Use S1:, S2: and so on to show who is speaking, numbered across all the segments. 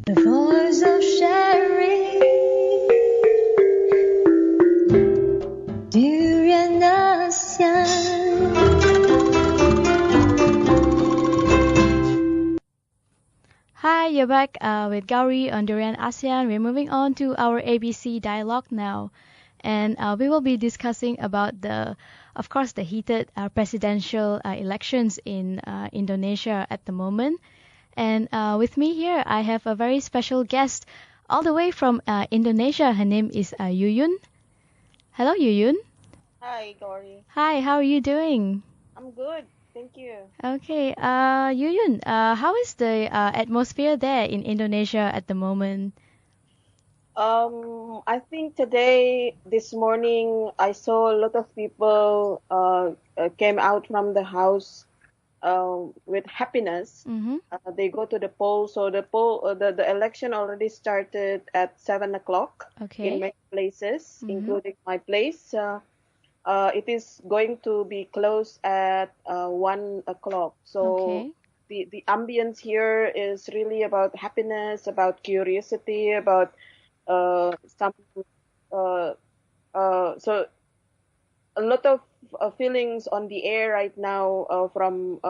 S1: The voice of sharing during ASEAN.
S2: Hi, you're back with Gowri on Durian ASEAN. We're moving on to our ABC dialogue now, and we will be discussing about of course, the heated presidential elections in Indonesia at the moment. And with me here, I have a very special guest all the way from Indonesia. Her name is Yuyun. Hello, Yuyun.
S3: Hi, Gowri.
S2: Hi, how are you doing?
S3: I'm good. Thank you.
S2: Okay, Yuyun, how is the atmosphere there in Indonesia at the moment?
S3: I think this morning, I saw a lot of people came out from the house with happiness.
S2: Mm-hmm.
S3: They go to the poll. So the election already started at 7 o'clock in
S2: Okay.
S3: many places,
S2: Mm-hmm.
S3: including my place. It is going to be closed at 1 o'clock. So
S2: Okay.
S3: the ambience here is really about happiness, about curiosity, about some uh, so a lot of feelings on the air right now from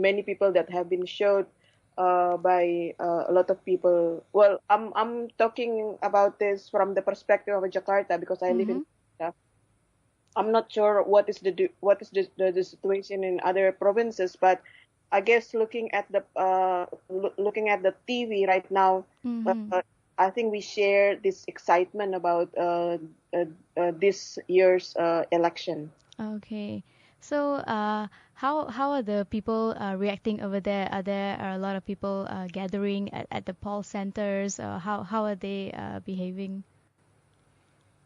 S3: many people that have been showed by a lot of people. Well, I'm talking about this from the perspective of Jakarta because I live
S2: Mm-hmm.
S3: in Jakarta. I'm not sure what is the situation in other provinces, but I guess looking at the TV right now,
S2: Mm-hmm.
S3: I think we share this excitement about this year's election.
S2: Okay. So, how are the people reacting over there? Are there a lot of people gathering at the poll centers? How are they behaving?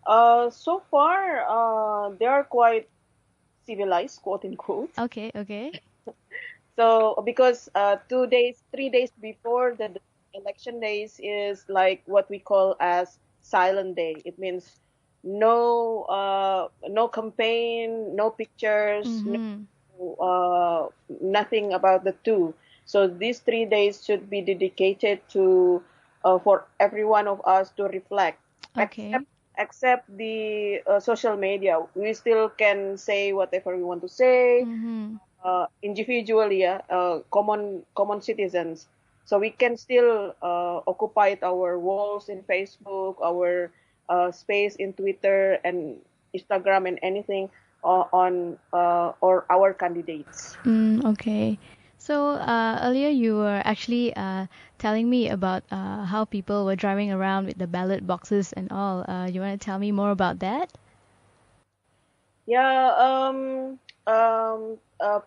S3: So far, they are quite civilized, quote unquote.
S2: Okay. Okay.
S3: So because 2 days, 3 days before the election days is like what we call as silent day. It means no campaign, no pictures,
S2: Mm-hmm.
S3: nothing about the two. So these 3 days should be dedicated to for every one of us to reflect, except
S2: Okay.
S3: except the social media. We still can say whatever we want to say
S2: Mm-hmm.
S3: individually, common citizens. So we can still occupy our walls in Facebook, our space in Twitter and Instagram and anything on or our candidates.
S2: Okay. So earlier you were actually telling me about how people were driving around with the ballot boxes and all. You want to tell me more about that?
S3: Yeah,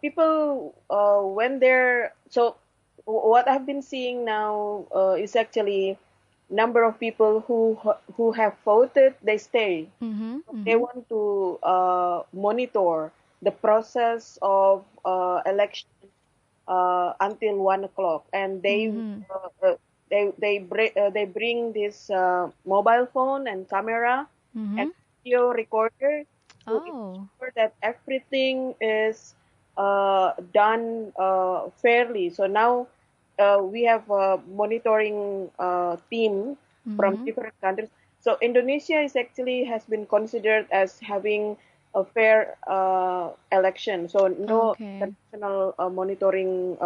S3: people when they're so what I've been seeing now is actually number of people who have voted, they stay.
S2: Mm-hmm.
S3: They
S2: Mm-hmm.
S3: want to monitor the process of election until 1 o'clock, and
S2: Mm-hmm.
S3: they bring this mobile phone and camera and
S2: Mm-hmm.
S3: video recorder to
S2: Oh.
S3: ensure that everything is done fairly. So now we have a monitoring team from
S2: Mm-hmm.
S3: different countries. So Indonesia is actually has been considered as having a fair election. So no
S2: Okay.
S3: international monitoring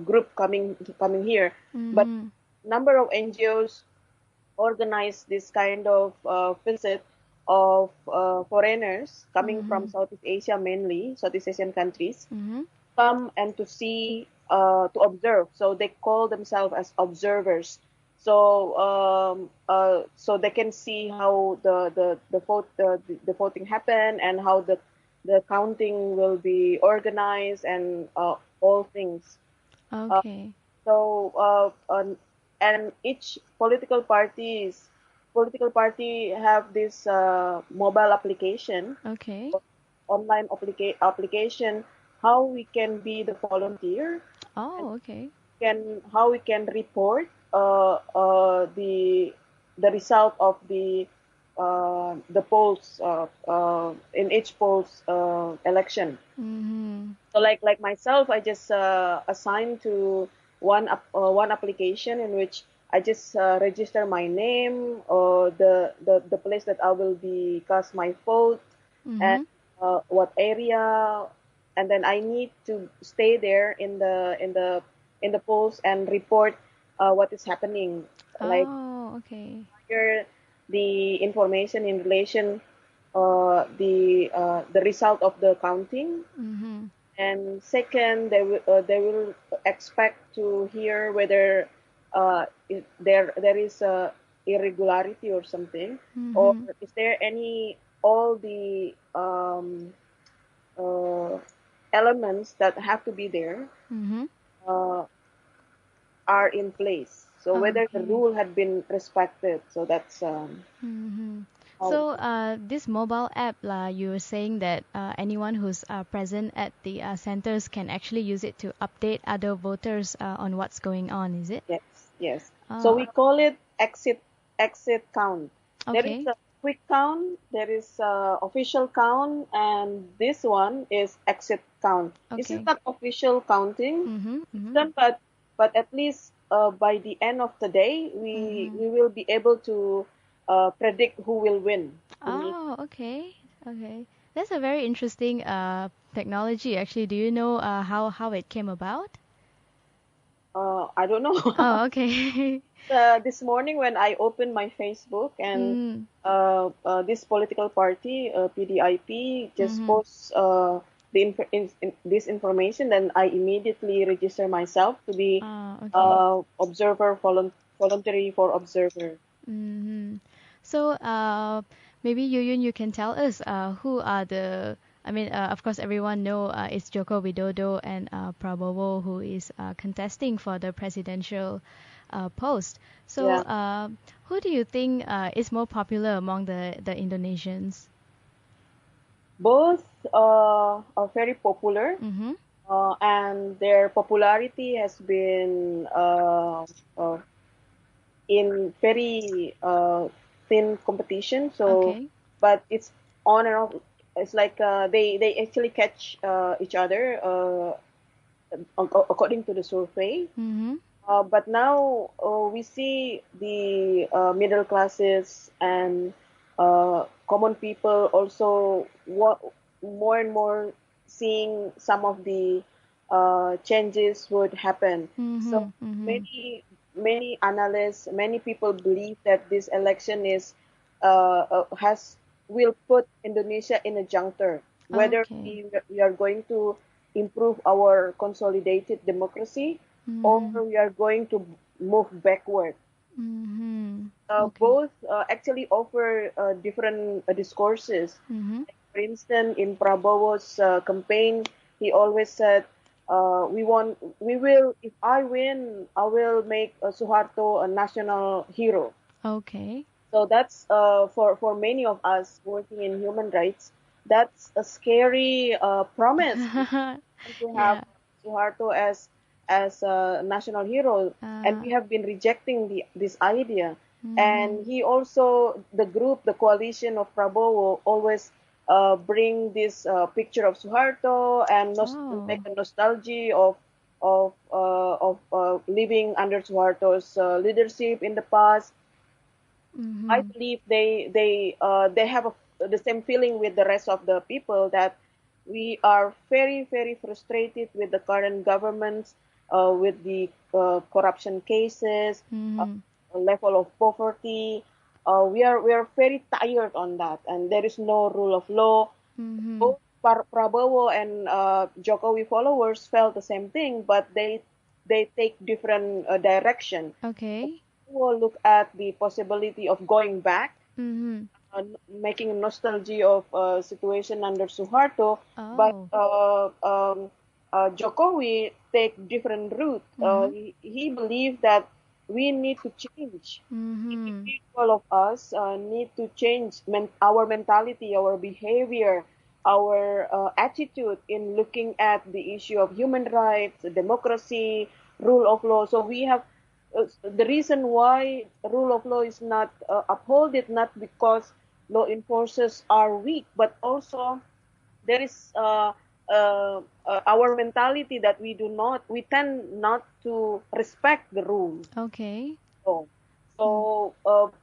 S3: group coming here, but
S2: Mm-hmm.
S3: number of NGOs organize this kind of visit of foreigners coming from
S2: Mm-hmm.
S3: Southeast Asia, mainly Southeast Asian countries,
S2: Mm-hmm.
S3: come and to see, to observe. So they call themselves as observers. So they can see how the voting happen and how the counting will be organized and all things. Uh,
S2: Okay.
S3: and each political party have this mobile application,
S2: Okay.
S3: online application, how we can be the volunteer and
S2: Oh, okay.
S3: how we can report the result of the polls in each polls election.
S2: Mm-hmm.
S3: So like myself, I just assigned to one application in which I just register my name, or the place that I will be cast my vote, and
S2: Mm-hmm.
S3: what area, and then I need to stay there in the polls and report what is happening, like
S2: Oh, okay.
S3: share the information in relation the result of the counting.
S2: Mm-hmm.
S3: And second, they will expect to hear whether there is a irregularity or something, or
S2: Mm-hmm.
S3: is there any all the uh, elements that have to be there
S2: Mm-hmm.
S3: uh, are in place. So whether the
S2: Okay.
S3: rule had been respected. So that's
S2: Mm-hmm.
S3: how.
S2: So, this mobile app, you were saying that anyone who's present at the centers can actually use it to update other voters on what's going on, is it?
S3: Yes, yes. So
S2: Oh,
S3: we call it exit count. There is
S2: okay.
S3: a quick count, there is a official count, and this one is exit count. This is
S2: Okay.
S3: not official counting
S2: Mm-hmm. Mm-hmm.
S3: system, but at least by the end of the day,
S2: Mm-hmm.
S3: we will be able to predict who will win.
S2: Oh, okay. Okay. That's a very interesting technology actually. Do you know how it came about?
S3: I don't know.
S2: Oh, okay.
S3: This morning when I opened my Facebook, and
S2: Mm,
S3: this political party, PDIP, just
S2: mm-hmm.
S3: posts this information, then I immediately register myself to be
S2: Okay.
S3: observer, voluntary for observer.
S2: Mm-hmm. So, maybe Yuyun, you can tell us who are I mean, of course, everyone know it's Joko Widodo and Prabowo who is contesting for the presidential post. So,
S3: Yeah,
S2: who do you think is more popular among the Indonesians?
S3: both are very popular,
S2: Mm-hmm.
S3: and their popularity has been uh, in very thin competition. So,
S2: Okay.
S3: but it's on and off. It's like they actually catch each other according to the survey.
S2: Mm-hmm.
S3: But now we see the middle classes and common people also more and more seeing some of the changes would happen.
S2: Mm-hmm.
S3: So
S2: Mm-hmm.
S3: many analysts, many people believe that this election is has will put Indonesia in a juncture, whether
S2: Okay.
S3: we are going to improve our consolidated democracy, or
S2: Mm-hmm.
S3: we are going to move backward.
S2: Mm-hmm. Okay.
S3: Both actually offer different discourses.
S2: Mm-hmm.
S3: For instance, in Prabowo's campaign, he always said, we will, if I win, I will make Suharto a national hero."
S2: Okay.
S3: So that's for many of us working in human rights, that's a scary promise to have
S2: Yeah.
S3: Suharto as a national hero, and
S2: Uh,
S3: we have been rejecting this idea.
S2: mm-hmm.
S3: And he also, the coalition of Prabowo always bring this picture of Suharto and make
S2: Oh.
S3: a nostalgia of living under Suharto's leadership in the past. I
S2: Mm-hmm.
S3: believe they have the same feeling with the rest of the people, that we are very frustrated with the current governments, with the corruption cases, uh,
S2: Mm-hmm.
S3: level of poverty. We are very tired on that, and there is no rule of law.
S2: Mm-hmm.
S3: Both Prabowo and Jokowi followers felt the same thing, but they take different direction.
S2: Okay.
S3: Will look at the possibility of going back,
S2: Mm-hmm.
S3: making a nostalgia of situation under Suharto, but
S2: Oh.
S3: Jokowi take different route.
S2: Mm-hmm.
S3: He believed that we need to change.
S2: Mm-hmm.
S3: Individual of us need to change our mentality, our behavior, our attitude in looking at the issue of human rights, democracy, rule of law. So we have the reason why rule of law is not upheld, not because law enforcers are weak, but also there is our mentality that we tend not to respect the rule.
S2: Okay.
S3: So,
S2: Mm.
S3: so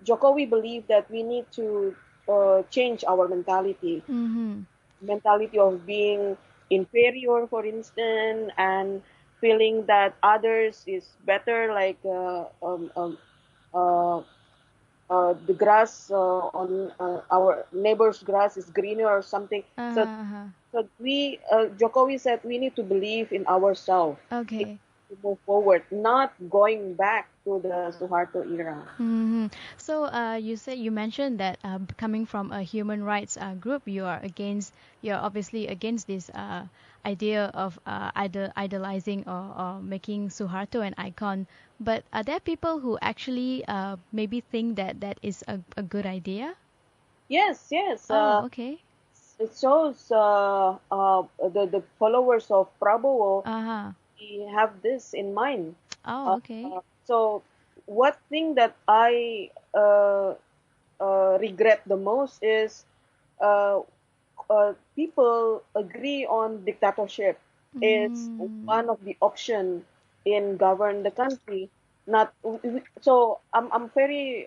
S3: Joko, we believe that we need to change our
S2: Mm-hmm.
S3: mentality of being inferior, for instance, and feeling that others is better, like uh, the grass on our neighbor's grass is greener or something.
S2: Uh-huh,
S3: So,
S2: uh-huh.
S3: Jokowi said we need to believe in ourselves
S2: Okay.
S3: to move forward, not going back to the Suharto era.
S2: Mm-hmm. So you mentioned that coming from a human rights group, you're obviously against this idea of idolizing or making Suharto an icon. But are there people who actually maybe think that that is a good idea?
S3: Yes, yes.
S2: Oh, okay.
S3: It shows the followers of Prabowo
S2: Uh-huh.
S3: we have this in mind.
S2: Oh,
S3: Uh,
S2: okay.
S3: so, what thing that I regret the most is uh, people agree on dictatorship is
S2: Mm.
S3: one of the option in govern the country. Not so. I'm very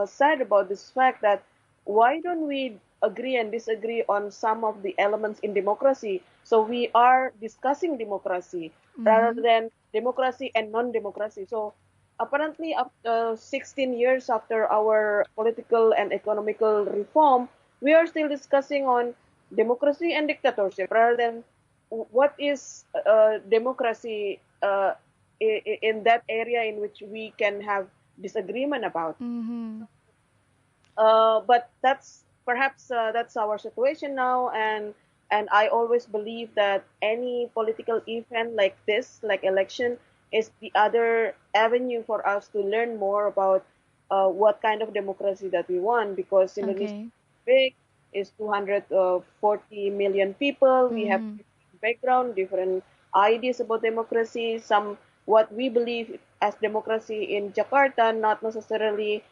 S3: sad about this fact that why don't we agree and disagree on some of the elements in democracy? So we are discussing democracy rather
S2: Mm-hmm.
S3: than democracy and non-democracy. So apparently, after 16 years after our political and economical reform, we are still discussing on democracy and dictatorship rather than what is democracy in that area in which we can have disagreement about.
S2: Mm-hmm.
S3: But that's perhaps that's our situation now, and I always believe that any political event like this, like election, is the other avenue for us to learn more about what kind of democracy that we want, because Indonesia
S2: Okay.
S3: is big, is 240 million people. We have
S2: Mm-hmm.
S3: different background, different ideas about democracy. Some what we believe as democracy in Jakarta, not necessarily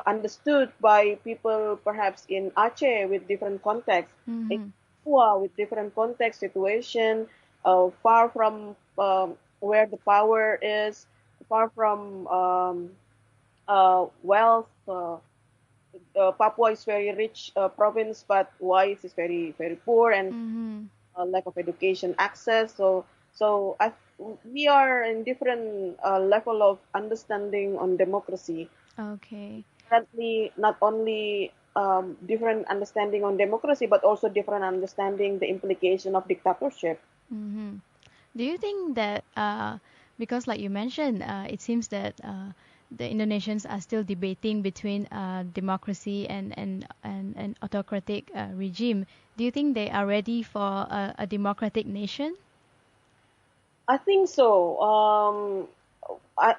S3: understood by people perhaps in Aceh with different context, in
S2: Mm-hmm.
S3: Papua with different context situation, far from where the power is, far from wealth. Papua is very rich province, but Wise is very very poor and
S2: Mm-hmm.
S3: lack of education access. So we are in different level of understanding on democracy.
S2: Okay.
S3: Currently not only different understanding on democracy, but also different understanding the implication of dictatorship.
S2: Mm-hmm. Do you think that because like you mentioned, it seems that the Indonesians are still debating between democracy and autocratic regime. Do you think they are ready for a democratic nation?
S3: I think so. I,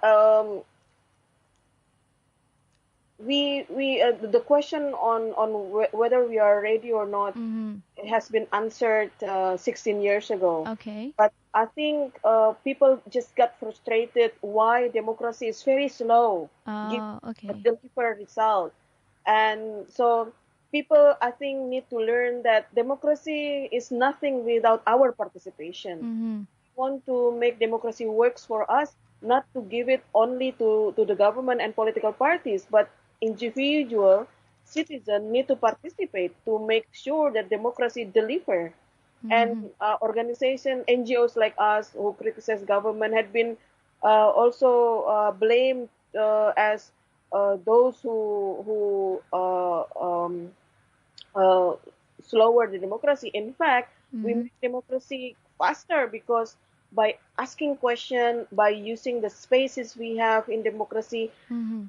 S3: we the question on whether we are ready or not
S2: Mm-hmm.
S3: has been answered 16 years ago.
S2: Okay.
S3: But I think people just got frustrated why democracy is very slow, give a
S2: Okay.
S3: deliver result. And so people, I think, need to learn that democracy is nothing without our participation.
S2: Mm-hmm.
S3: We want to make democracy works for us, not to give it only to the government and political parties, but individual citizens need to participate to make sure that democracy deliver. And
S2: Mm-hmm.
S3: organization NGOs like us who criticize government had been also blamed as those who uh, slower the democracy. In fact, we
S2: Mm-hmm.
S3: make democracy faster because by asking question, by using the spaces we have in democracy,
S2: Mm-hmm.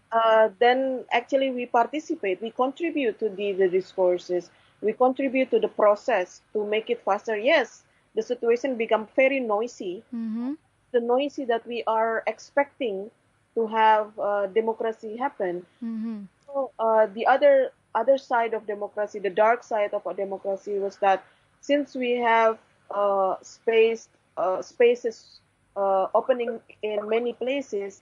S3: then actually we participate, we contribute to the discourses, we contribute to the process to make it faster. Yes, the situation become very noisy,
S2: Mm-hmm.
S3: the noisy that we are expecting to have democracy happen.
S2: Mm-hmm.
S3: So the other side of democracy, the dark side of a democracy, was that since we have spaces opening in many places,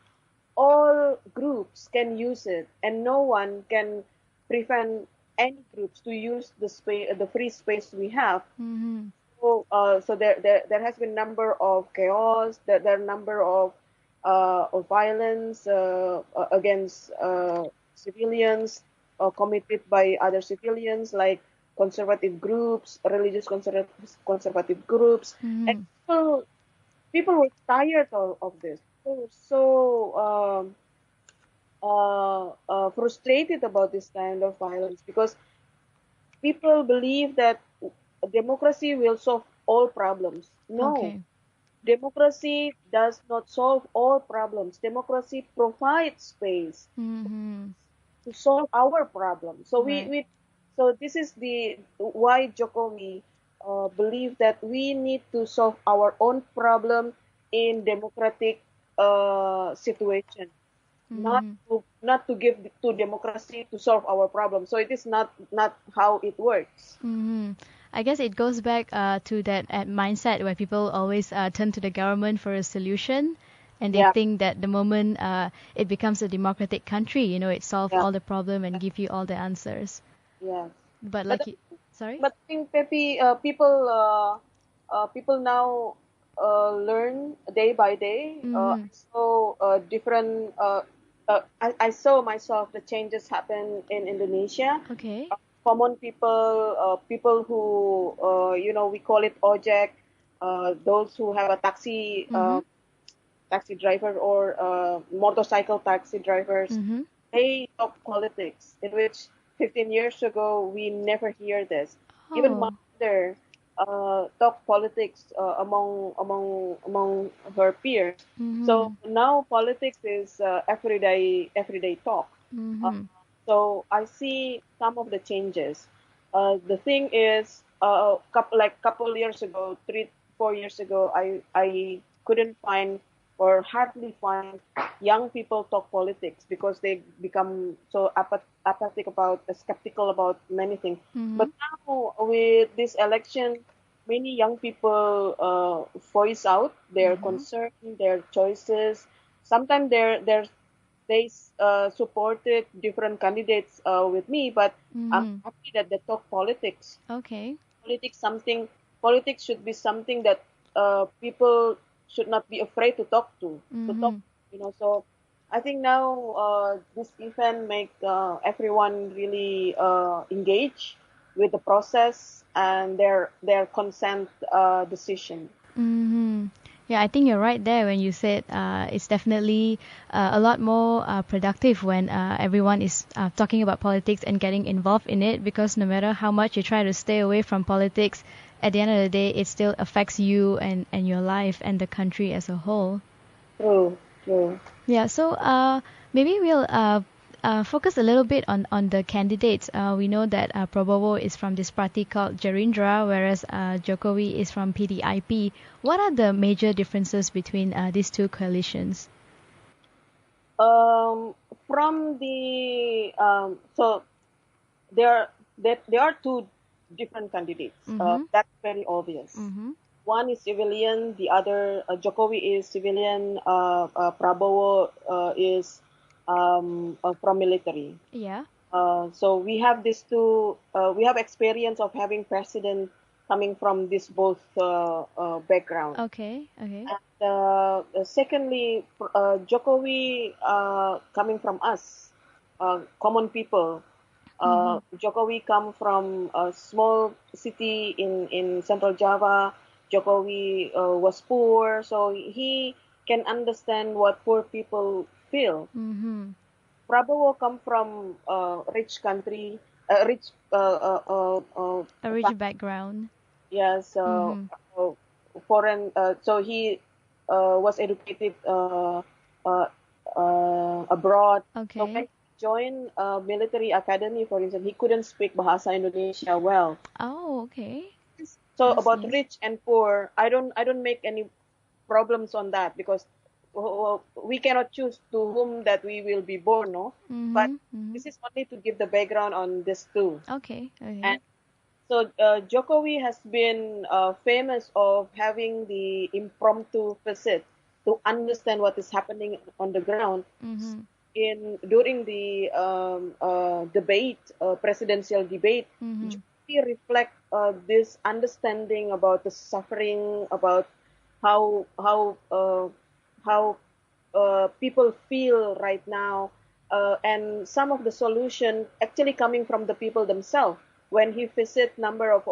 S3: all groups can use it, and no one can prevent any groups to use the space, the free space we have.
S2: Mm-hmm.
S3: So there has been number of chaos. There are number of of violence against civilians committed by other civilians like conservative groups, religious conservative groups, and
S2: Mhm.
S3: people were tired of this. People were so frustrated about this kind of violence because people believe that democracy will solve all problems. No,
S2: Okay.
S3: democracy does not solve all problems. Democracy provides space
S2: Mhm.
S3: to solve our problem. So
S2: Right.
S3: so this is the why Joko we believe that we need to solve our own problem in democratic situation,
S2: Mhm.
S3: not to give to democracy to solve our problem. So it is not how it works.
S2: Mhm. I guess it goes back to that mindset where people always turn to the government for a solution, and they
S3: Yeah,
S2: think that the moment it becomes a democratic country, it solve
S3: yeah,
S2: all the problem and give you all the answers.
S3: yeah.
S2: But
S3: But
S2: like you, sorry?
S3: But I think Pepe, people now learn day by day.
S2: Mhm.
S3: So different. I saw myself the changes happen in Indonesia.
S2: Okay.
S3: Common people, people who we call it ojek, those who have a
S2: Mhm.
S3: taxi driver or motorcycle taxi drivers,
S2: Mhm.
S3: they talk politics, in which 15 years ago we never hear this. Even my
S2: Oh.
S3: mother talk politics among her peers. So
S2: Mhm.
S3: now politics is everyday talk. Uh,
S2: Mhm.
S3: so I see some of the changes. The thing is, couple years ago, 3 4 years ago, I couldn't find or hardly find young people talk politics because they become so apathic about skeptical about many things. But
S2: Mhm.
S3: now with this election, many young people voice out their
S2: Mhm.
S3: concern, their choices. Sometimes they supported different candidates with me, but I'm
S2: Mhm.
S3: happy that they talk politics.
S2: Okay.
S3: Politics should be something that people should not be afraid to talk,
S2: Mhm.
S3: so I think now this event make everyone really engage with the process and their consent decision.
S2: Mm-hmm. Yeah, I think you're right there when you said it's definitely a lot more productive when everyone is talking about politics and getting involved in it, because no matter how much you try to stay away from politics, at the end of the day, it still affects you and your life and the country as a whole.
S3: True, true.
S2: Yeah, so maybe we'll focus a little bit on the candidates. We know that Prabowo is from this party called Gerindra, whereas Jokowi is from PDIP. What are the major differences between these two coalitions?
S3: Um, from the so there are two different candidates.
S2: Mm-hmm.
S3: That's very obvious.
S2: Mm-hmm.
S3: One is civilian, the other Jokowi is civilian. Prabowo is from military.
S2: Yeah.
S3: So we have these two. We have experience of having president coming from this both background.
S2: Okay. Okay.
S3: And secondly, Jokowi coming from us, common people.
S2: Mm-hmm.
S3: Jokowi come from a small city in Central Java. Jokowi was poor, so he can understand what poor people feel.
S2: Mm-hmm.
S3: Prabowo come from a rich country, rich
S2: A rich background.
S3: yes,
S2: Mm-hmm.
S3: foreign. So he was educated uh, abroad. So when
S2: Okay.
S3: he joined military academy, for instance, he couldn't speak Bahasa Indonesia well.
S2: Oh, okay.
S3: So
S2: I
S3: about
S2: see.
S3: rich and poor, I don't make any problems on that because we cannot choose to whom that we will be born, no. But
S2: Mm-hmm. Mm-hmm.
S3: this is only to give the background on this too.
S2: Okay.
S3: And
S2: Okay.
S3: so Jokowi has been famous of having the impromptu visit to understand what is happening on the ground.
S2: Mm-hmm.
S3: In during the debate, presidential debate,
S2: Mm-hmm.
S3: Jokowi reflect this understanding about the suffering, about how how uh, how people feel right now, and some of the solution actually coming from the people themselves. When he visit number of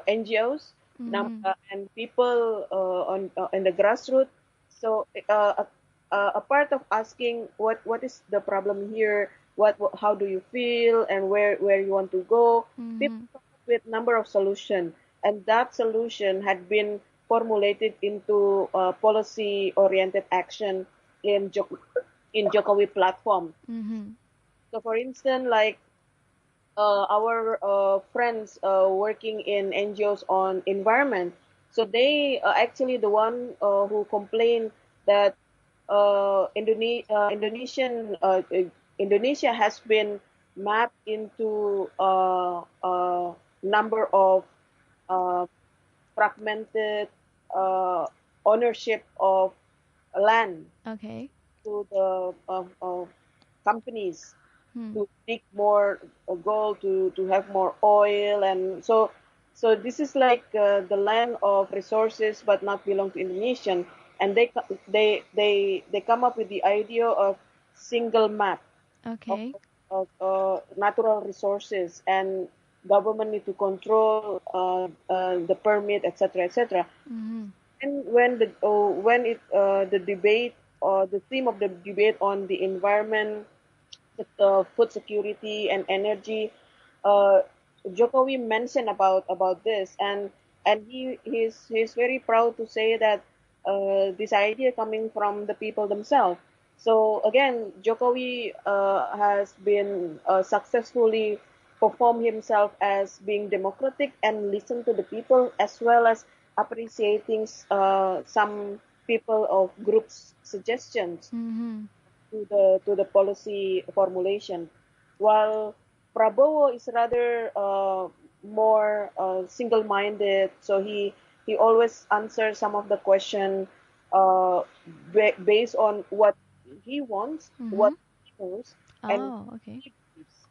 S3: NGOs
S2: Mm-hmm.
S3: and people on in the grassroots, so a part of asking what is the problem here, how do you feel, and where you want to go, people
S2: Mm-hmm.
S3: come up with number of solution, and that solution had been formulated into policy-oriented action in in Jokowi platform.
S2: Mm-hmm.
S3: So, for instance, like our friends working in NGOs on environment, so they are actually the one who complain that Indonesia has been mapped into number of uh, fragmented uh, ownership of land
S2: Okay.
S3: to the companies
S2: Hmm.
S3: to dig more gold, to have more oil, and so this is like the land of resources but not belong to Indonesian, and they come up with the idea of single map of,
S2: Okay.
S3: natural resources, and government need to control the permit, etc., etc.
S2: Mm-hmm.
S3: And when it the debate or the theme of the debate on the environment, food security, and energy, uh, Jokowi mentioned about this, and he's very proud to say that this idea coming from the people themselves. So again, Jokowi has been successfully perform himself as being democratic and listen to the people, as well as appreciating some people of groups suggestions
S2: Mm-hmm.
S3: to the policy formulation, while Prabowo is rather more single-minded. So he always answers some of the question uh, based on what he wants,
S2: Mm-hmm.
S3: what he knows, and
S2: Oh, okay.
S3: he believes.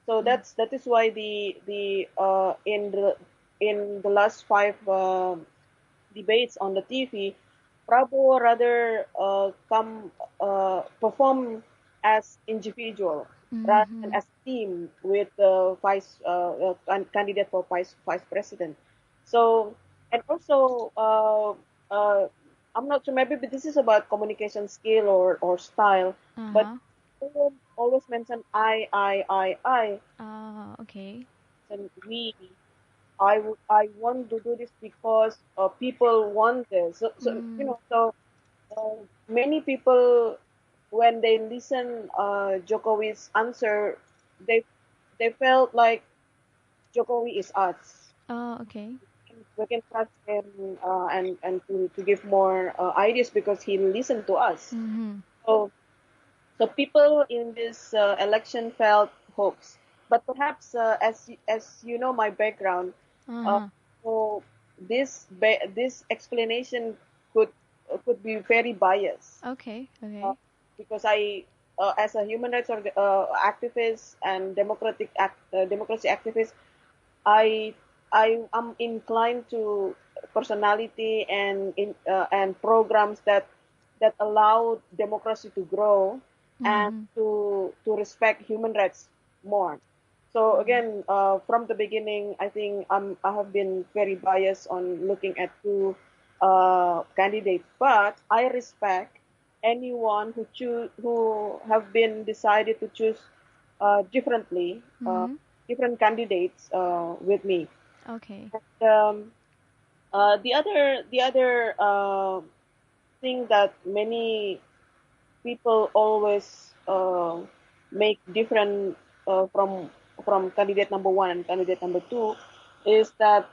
S3: So
S2: Mm.
S3: that is why the in the last five debates on the TV, Prabowo rather perform as individual rather than
S2: Mm-hmm.
S3: as team with the candidate for vice president. So, and also uh, I'm not sure, maybe this is about communication skill or style, but
S2: Uh-huh.
S3: Prabowo always mention I,
S2: Ah, okay.
S3: and we. I want to do this because people want this. So
S2: Mm.
S3: many people, when they listen Jokowi's answer, they they felt like Jokowi is us.
S2: Oh, okay.
S3: We can trust him and to give more ideas because he listened to us.
S2: Mm-hmm.
S3: So so people in this election felt hopes, but perhaps as you know my background, uh,
S2: Uh-huh.
S3: so this explanation could be very biased
S2: Okay.
S3: uh,
S2: Okay.
S3: because I as a human rights activist and democracy activist, I I am inclined to personality and programs that allow democracy to grow and
S2: Mm-hmm.
S3: to respect human rights more. So
S2: Mm-hmm.
S3: again, from the beginning, I think I have been very biased on looking at two candidates, but I respect anyone who have been decided to choose differently,
S2: Mm-hmm.
S3: different candidates with me.
S2: Okay.
S3: And, the other thing that many people always make different from candidate number one and candidate number two is that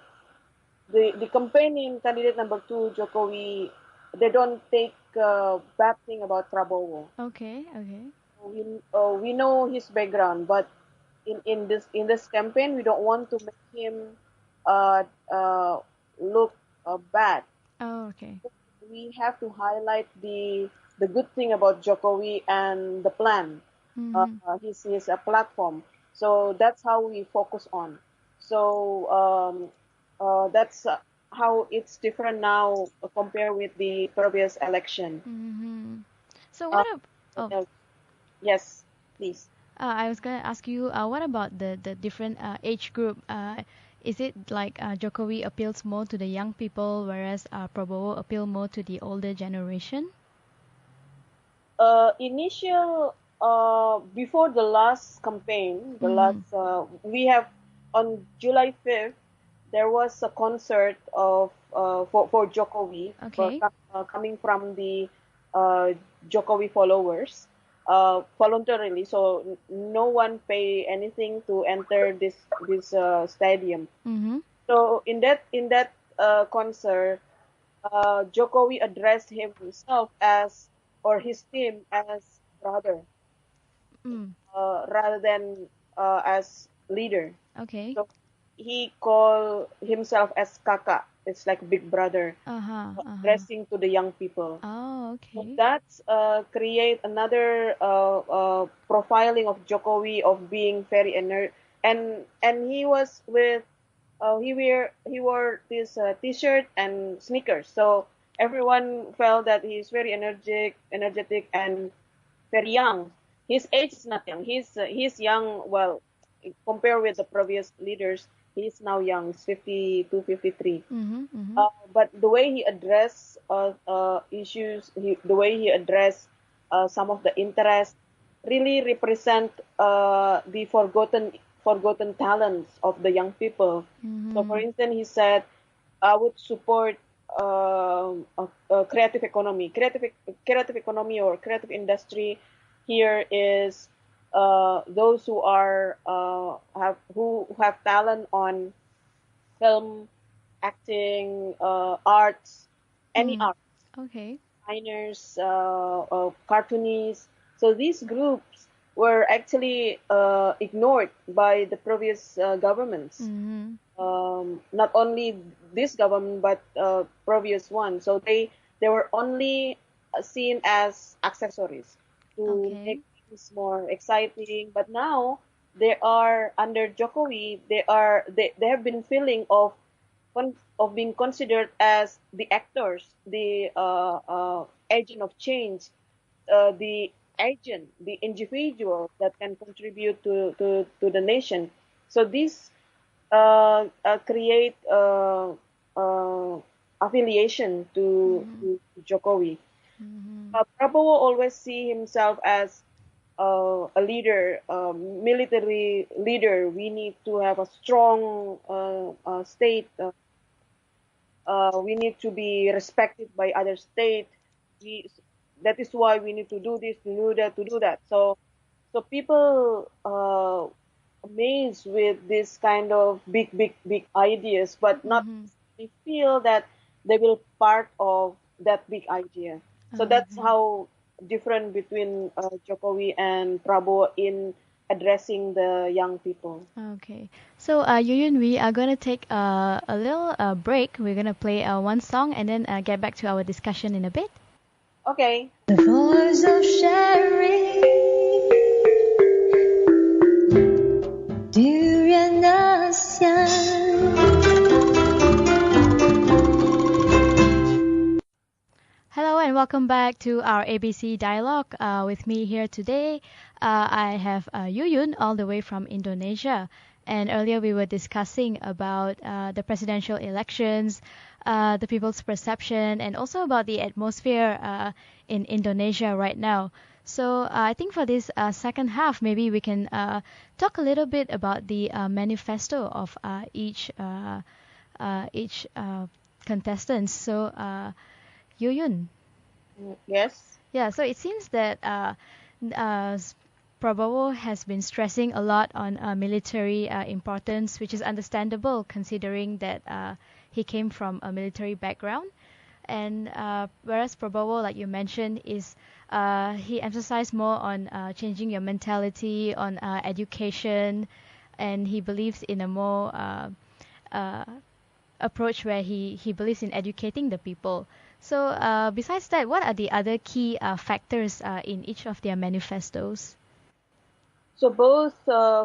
S3: the campaigning candidate number two, Jokowi, they don't take bad thing about Prabowo.
S2: Okay. Okay.
S3: We know his background, but in this campaign, we don't want to make him uh, uh, look bad.
S2: Oh, okay.
S3: We have to highlight the good thing about Jokowi and the plan,
S2: Mm-hmm.
S3: his platform. So that's how we focus on. So that's how it's different now compared with the previous election.
S2: Mm-hmm. So
S3: Uh,
S2: oh,
S3: uh, yes, please.
S2: I was gonna ask you, what about the different age group? Is it like Jokowi appeals more to the young people, whereas Prabowo appeal more to the older generation?
S3: Initial before the last campaign, the last
S2: Mm-hmm.
S3: we have on July 5th there was a concert of for Jokowi
S2: Okay.
S3: coming from the uh, Jokowi followers voluntarily, so no one pay anything to enter this stadium.
S2: Mm-hmm.
S3: So in that concert, Jokowi addressed himself as or his team as brother
S2: Mm.
S3: rather than as leader.
S2: Okay.
S3: So he called himself as Kaka. It's like big brother,
S2: Uh-huh. Uh-huh.
S3: addressing to the young people.
S2: Oh,
S3: So
S2: okay.
S3: that's create another profiling of Jokowi of being very and he was with he wore this t-shirt and sneakers. So everyone felt that he's very energetic and very young. His age is not young. He's young. Well, compared with the previous leaders, he's now young. He's 52, 53.
S2: Mm-hmm. Mm-hmm.
S3: But the way he addressed issues, the way he addressed some of the interests, really represent the forgotten talents of the young people. So, for
S2: Mm-hmm.
S3: instance, he said, "I would support a creative economy or creative industry. Here is those who are who have talent on film, acting, arts, any
S2: Mm.
S3: art,
S2: Okay.
S3: designers, cartoonists. So these groups were actually ignored by the previous governments.
S2: Mm-hmm.
S3: Not only this government, but previous one. So they were only seen as accessories to make
S2: Okay.
S3: things more exciting. But now they are under Jokowi. They have been feeling of being considered as the actors, the agent of change, the agent, the individual that can contribute to the nation. So this create affiliation
S2: Mm-hmm.
S3: to Jokowi.
S2: Mm-hmm.
S3: Prabowo always see himself as a leader, military leader. We need to have a strong state. We need to be respected by other state. We, that is why we need to do this, to do that, to do that. So people amazed with this kind of big ideas, but not
S2: Mm-hmm.
S3: they feel that they will part of that big idea. So that's
S2: Okay.
S3: how different between Jokowi and Prabowo in addressing the young people.
S2: Okay. So, Yuyun, we are gonna take a little break. We're gonna play one song and then get back to our discussion in a bit.
S3: Okay.
S1: The voice of sharing durian ASEAN.
S2: Hello and welcome back to our ABC Dialogue. With me here today, I have Yuyun all the way from Indonesia. And earlier we were discussing about the presidential elections, the people's perception, and also about the atmosphere in Indonesia right now. So I think for this second half, maybe we can talk a little bit about the manifesto of each contestant. So. Yuyun.
S3: Yes.
S2: Yeah, so it seems that uh, Prabowo has been stressing a lot on military importance, which is understandable considering that he came from a military background. And whereas Prabowo, like you mentioned, is he emphasized more on changing your mentality, on education, and he believes in a more uh, approach where he believes in educating the people. So, besides that, what are the other key factors in each of their manifestos?
S3: So both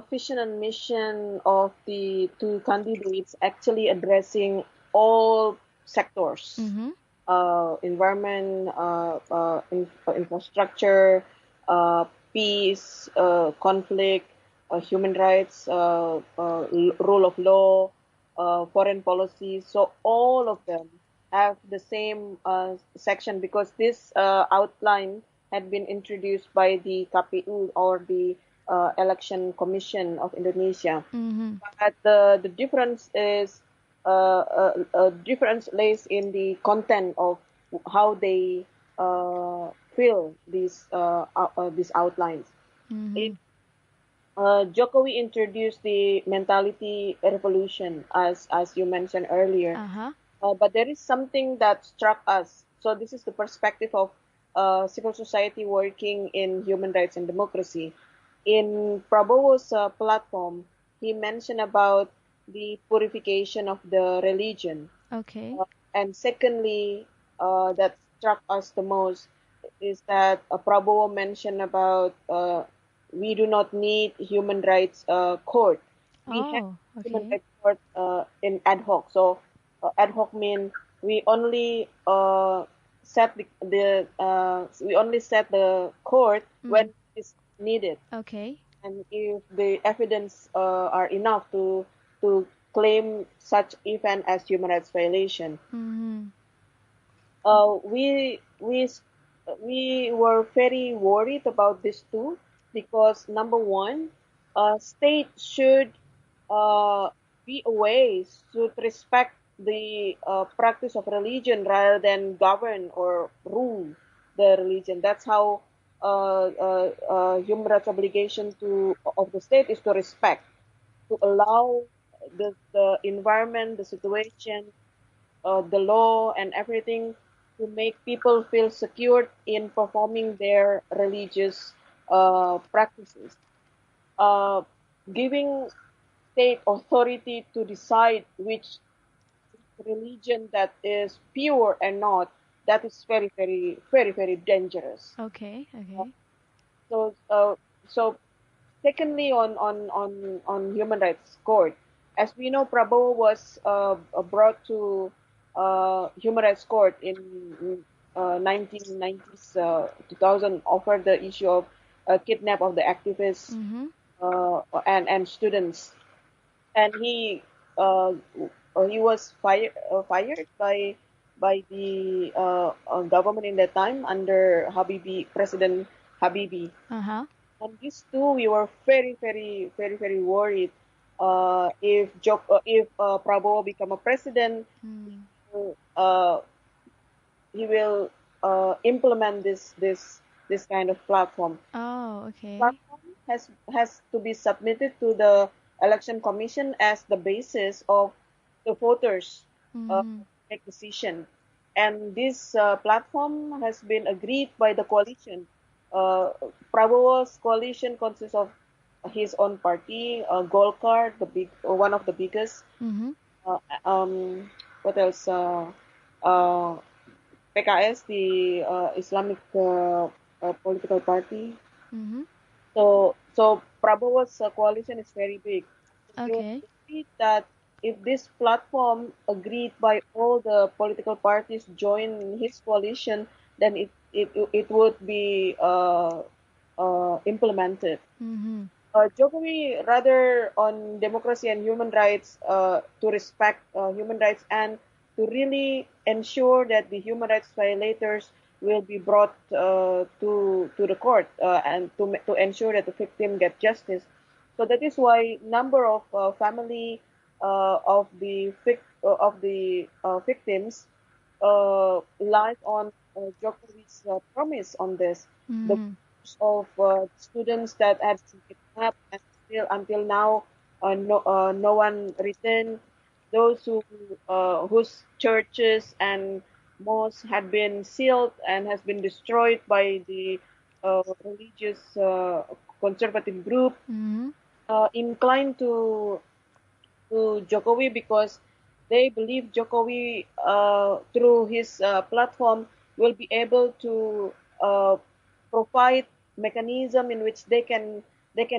S3: vision and mission of the two candidates actually addressing all sectors,
S2: Mm-hmm.
S3: environment, infrastructure, peace, conflict, human rights, rule of law, foreign policy. So all of them have the same section because this outline had been introduced by the KPU or the Election Commission of Indonesia.
S2: Mm-hmm.
S3: But the difference is difference lays in the content of how they fill these outlines.
S2: Mm-hmm.
S3: It, Jokowi introduced the mentality revolution as you mentioned earlier,
S2: Uh-huh.
S3: but there is something that struck us. So this is the perspective of civil society working in human rights and democracy. In Prabowo's platform, he mentioned about the purification of the religion.
S2: Okay.
S3: Uh, and secondly, that struck us the most is that Prabowo mentioned about we do not need human rights court. We have
S2: Oh,
S3: human
S2: okay.
S3: rights court in ad hoc. So ad hoc mean we only we only set the court when
S2: Mm.
S3: it's needed,
S2: Okay.
S3: and if the evidence are enough to claim such event as human rights violation.
S2: Mm-hmm.
S3: uh, we we we were very worried about this too, because number one, state should uh, be a way to respect the practice of religion rather than govern or rule the religion. That's how human rights obligation to of the state is to respect, to allow the environment, the situation, the law and everything to make people feel secure in performing their religious practices. Uh, Giving state authority to decide which religion that is pure and not, that is very, very, very, very dangerous.
S2: Okay.
S3: Uh,
S2: Okay.
S3: so, so secondly, on human rights court, as we know, Prabowo was brought to human rights court in 1990s, 2000, over the issue of kidnap of the activists
S2: Mm-hmm.
S3: and students, and he was fired by the government in that time under Habibi, President Habibi.
S2: Uh-huh.
S3: On this too, we were very, very, very, very worried. If Prabowo become a president,
S2: Mm.
S3: uh, he will implement this kind of platform.
S2: Oh, okay.
S3: Platform has to be submitted to the election commission as the basis of the voters
S2: Mm-hmm.
S3: make decision. And this platform has been agreed by the coalition. Uh, Prabowo's coalition consists of his own party, Golkar, one of the biggest.
S2: Mm-hmm.
S3: Uh, what else? Uh, PKS, the Islamic political party.
S2: Mm-hmm.
S3: So Prabowo's coalition is very big. We were
S2: Okay.
S3: worried that if this platform agreed by all the political parties join his coalition, then it would be implemented.
S2: Mm-hmm.
S3: Jokowi rather on democracy and human rights, to respect human rights and to really ensure that the human rights violators will be brought to the court, and to ensure that the victim get justice. So that is why number of family of the victims lies on Jokowi's promise on this. The
S2: Mm-hmm.
S3: of students that had been kidnapped and still until now no one returned. Those whose churches and mosques had been sealed and has been destroyed by the religious conservative group,
S2: Mm-hmm.
S3: inclined to Jokowi because they believe Jokowi, through his platform, will be able to uh, provide mechanism in which they can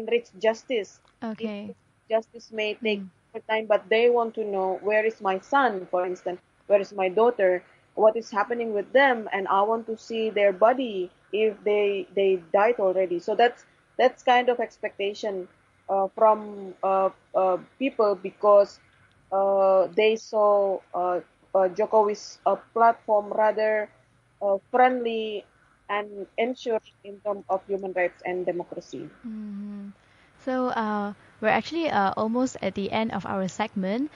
S3: reach justice. If
S2: Okay.
S3: justice may take
S2: Mm.
S3: time, but they want to know where is my son, for instance, where is my daughter, what is happening with them, and I want to see their body if they died already. So that's kind of expectation from people because they saw Jokowi's platform rather friendly and ensuring in terms of human rights and democracy.
S2: Mhm. So we're actually almost at the end of our segment.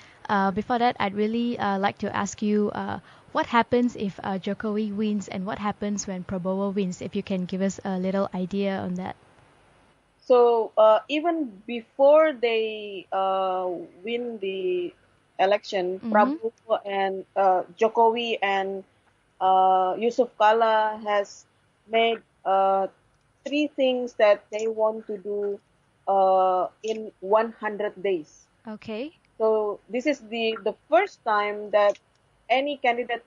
S2: Before that, I'd really like to ask you what happens if Jokowi wins and what happens when Prabowo wins, if you can give us a little idea on that.
S3: So even before they win the election,
S2: Mm-hmm.
S3: Prabowo and Jokowi and Yusuf Kala has made three things that they want to do in 100 days.
S2: Okay.
S3: So this is the first time that any candidate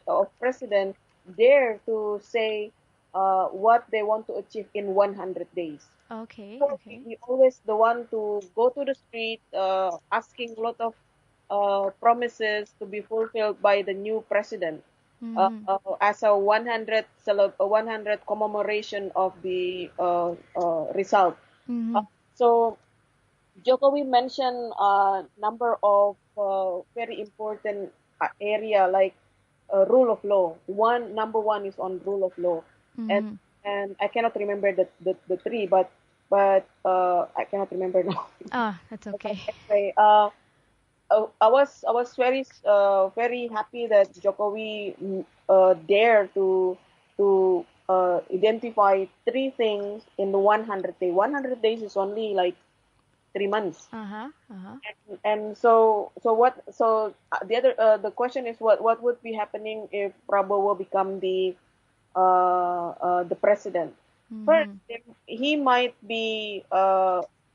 S3: of president dare to say what they want to achieve in 100 days.
S2: Okay.
S3: So
S2: Okay.
S3: we always the one to go to the street asking a lot of promises to be fulfilled by the new president
S2: Mm-hmm.
S3: as a 100 commemoration of the result.
S2: Mm-hmm.
S3: Uh, so Jokowi mentioned a number of very important area like rule of law. Number one is on rule of law, and
S2: Mm-hmm.
S3: and I cannot remember the three, but I cannot remember now.
S2: Ah, that's
S3: But
S2: okay.
S3: anyway, I was very happy that Jokowi dare to identify three things in the 100 day. 100 days is only like 3 months.
S2: Uh-huh. Uh-huh.
S3: And the question is what would be happening if Prabowo become the president. First,
S2: Mm-hmm.
S3: he might be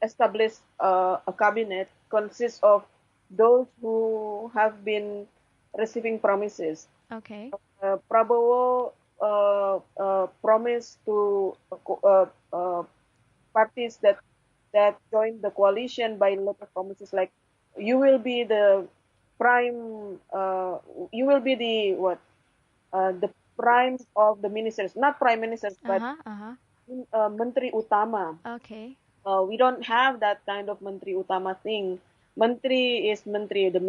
S3: establish a cabinet consists of those who have been receiving promises.
S2: Okay.
S3: Prabowo promised to parties that joined the coalition by a lot of promises like you will be the prime you will be the prime of the ministers, not prime ministers, but
S2: Uh-huh. Uh-huh.
S3: menteri utama.
S2: Okay.
S3: We don't have that kind of menteri utama thing. Menteri is menteri, the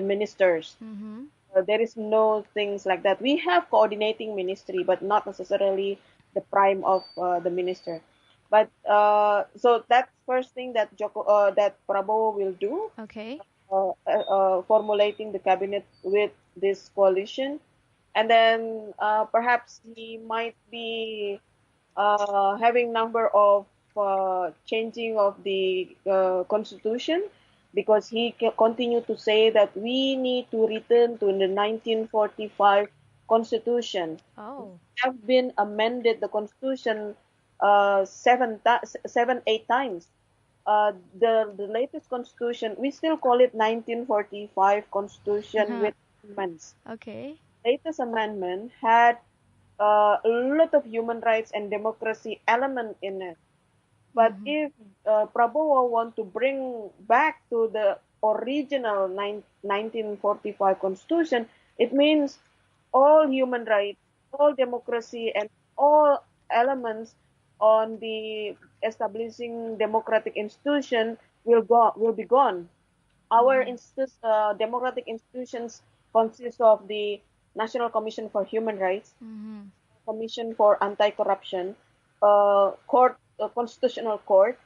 S3: ministers.
S2: Mm-hmm.
S3: There is no things like that. We have coordinating ministry, but not necessarily the prime of the minister. But so that's first thing that that Prabowo will do,
S2: Okay.
S3: formulating the cabinet with this coalition, and then perhaps he might be having number of changing of the constitution because he continue to say that we need to return to the 1945 constitution. We
S2: Oh.
S3: have been amended the constitution seven, 8 times. The latest constitution, we still call it 1945 constitution
S2: Uh-huh.
S3: with amendments.
S2: Okay.
S3: Latest amendment had a lot of human rights and democracy element in it. But
S2: Mm-hmm.
S3: if Prabowo want to bring back to the original 1945 constitution, it means all human rights, all democracy, and all elements on the establishing democratic institution will be gone. Our
S2: Mm-hmm.
S3: democratic institutions consist of the National Commission for Human Rights,
S2: Mm-hmm.
S3: Commission for Anti-Corruption, Constitutional Court,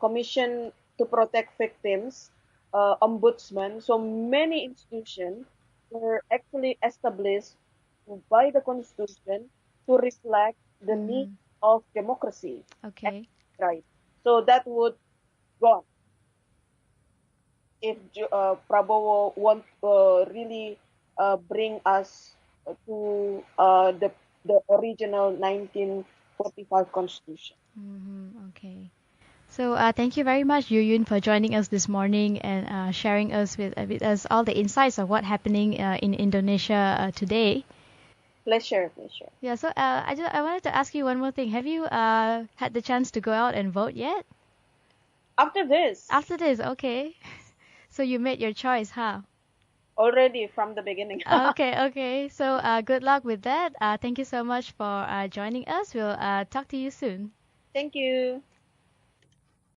S3: Commission to Protect Victims, Ombudsman. So many institutions were actually established by the Constitution to reflect the need
S2: Mm-hmm.
S3: of democracy and
S2: Okay.
S3: rights. So that would go if Prabowo want really bring us to the original 1945 constitution.
S2: Mm-hmm. Okay. So thank you very much, Yuyun, for joining us this morning and sharing us with us all the insights of what happening in Indonesia today.
S3: Pleasure, pleasure.
S2: Yeah. So I wanted to ask you one more thing. Have you had the chance to go out and vote yet?
S3: After this,
S2: After this, okay. So you made your choice, huh?
S3: Already from the beginning.
S2: Okay, okay. So good luck with that. Thank you so much for joining us. We'll talk to you soon.
S3: Thank you.